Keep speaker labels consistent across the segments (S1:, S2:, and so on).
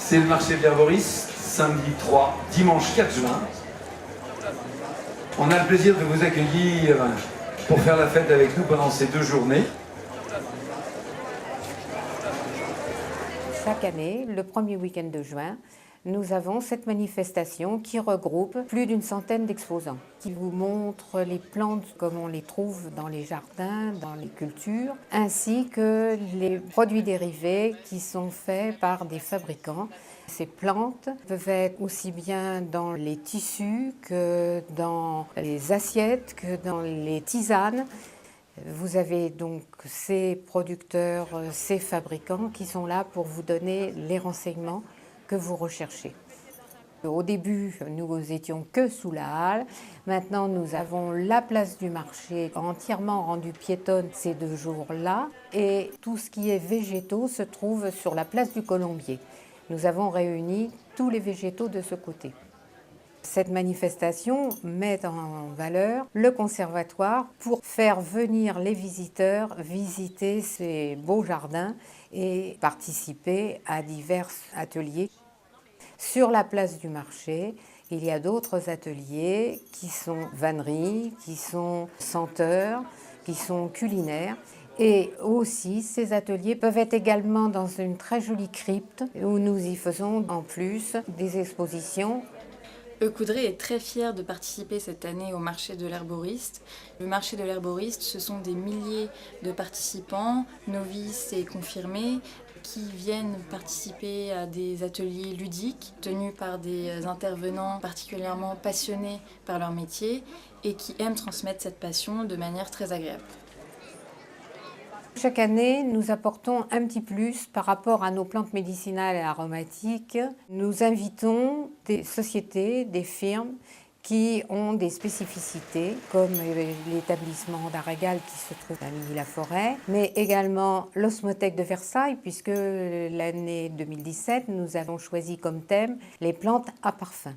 S1: C'est le marché de l'herboriste, samedi 3, dimanche 4 juin. On a le plaisir de vous accueillir pour faire la fête avec nous pendant ces 2 journées.
S2: Chaque année, le premier week-end de juin, nous avons cette manifestation qui regroupe plus d'une centaine d'exposants, qui vous montrent les plantes comme on les trouve dans les jardins, dans les cultures, ainsi que les produits dérivés qui sont faits par des fabricants. Ces plantes peuvent être aussi bien dans les tissus que dans les assiettes, que dans les tisanes. Vous avez donc ces producteurs, ces fabricants qui sont là pour vous donner les renseignements que vous recherchez. Au début, nous étions que sous la halle. Maintenant, nous avons la place du marché entièrement rendue piétonne ces 2 jours-là. Et tout ce qui est végétaux se trouve sur la place du Colombier. Nous avons réuni tous les végétaux de ce côté. Cette manifestation met en valeur le conservatoire pour faire venir les visiteurs visiter ces beaux jardins et participer à divers ateliers. Sur la place du marché, il y a d'autres ateliers qui sont vanneries, qui sont senteurs, qui sont culinaires. Et aussi, ces ateliers peuvent être également dans une très jolie crypte où nous y faisons en plus des expositions.
S3: Coudray est très fier de participer cette année au marché de l'herboriste. Le marché de l'herboriste, ce sont des milliers de participants, novices et confirmés, qui viennent participer à des ateliers ludiques tenus par des intervenants particulièrement passionnés par leur métier et qui aiment transmettre cette passion de manière très agréable.
S2: Chaque année, nous apportons un petit plus par rapport à nos plantes médicinales et aromatiques. Nous invitons des sociétés, des firmes qui ont des spécificités, comme l'établissement d'Aragal qui se trouve à Milly-la-Forêt, mais également l'Osmothèque de Versailles, puisque l'année 2017, nous avons choisi comme thème les plantes à parfum.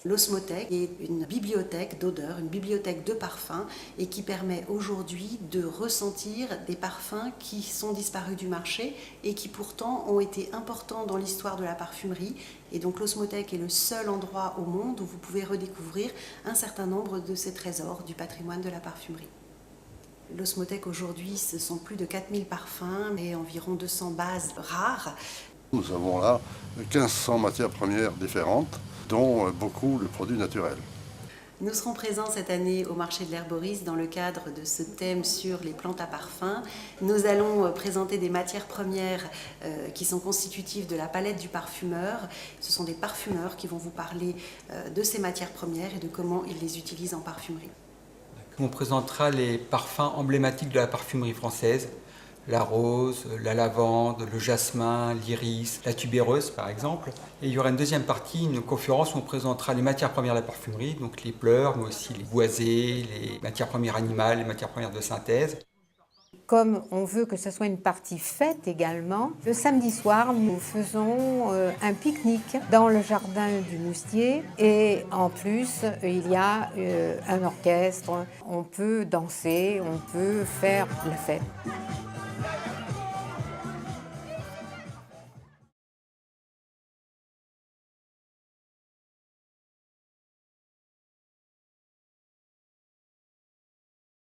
S4: L'Osmothèque est une bibliothèque d'odeurs, une bibliothèque de parfums et qui permet aujourd'hui de ressentir des parfums qui sont disparus du marché et qui pourtant ont été importants dans l'histoire de la parfumerie. Et donc l'Osmothèque est le seul endroit au monde où vous pouvez redécouvrir un certain nombre de ces trésors du patrimoine de la parfumerie. L'Osmothèque aujourd'hui, ce sont plus de 4000 parfums et environ 200 bases rares.
S5: Nous avons là 1500 matières premières différentes, dont beaucoup le produit naturel.
S4: Nous serons présents cette année au marché de l'herboriste dans le cadre de ce thème sur les plantes à parfum. Nous allons présenter des matières premières qui sont constitutives de la palette du parfumeur. Ce sont des parfumeurs qui vont vous parler de ces matières premières et de comment ils les utilisent en parfumerie.
S6: On présentera les parfums emblématiques de la parfumerie française. La rose, la lavande, le jasmin, l'iris, la tubéreuse par exemple. Et il y aura une deuxième partie, une conférence où on présentera les matières premières de la parfumerie, donc les pleurs, mais aussi les boisés, les matières premières animales, les matières premières de synthèse.
S2: Comme on veut que ce soit une partie fête également, le samedi soir, nous faisons un pique-nique dans le jardin du Moustier et en plus, il y a un orchestre, on peut danser, on peut faire la fête.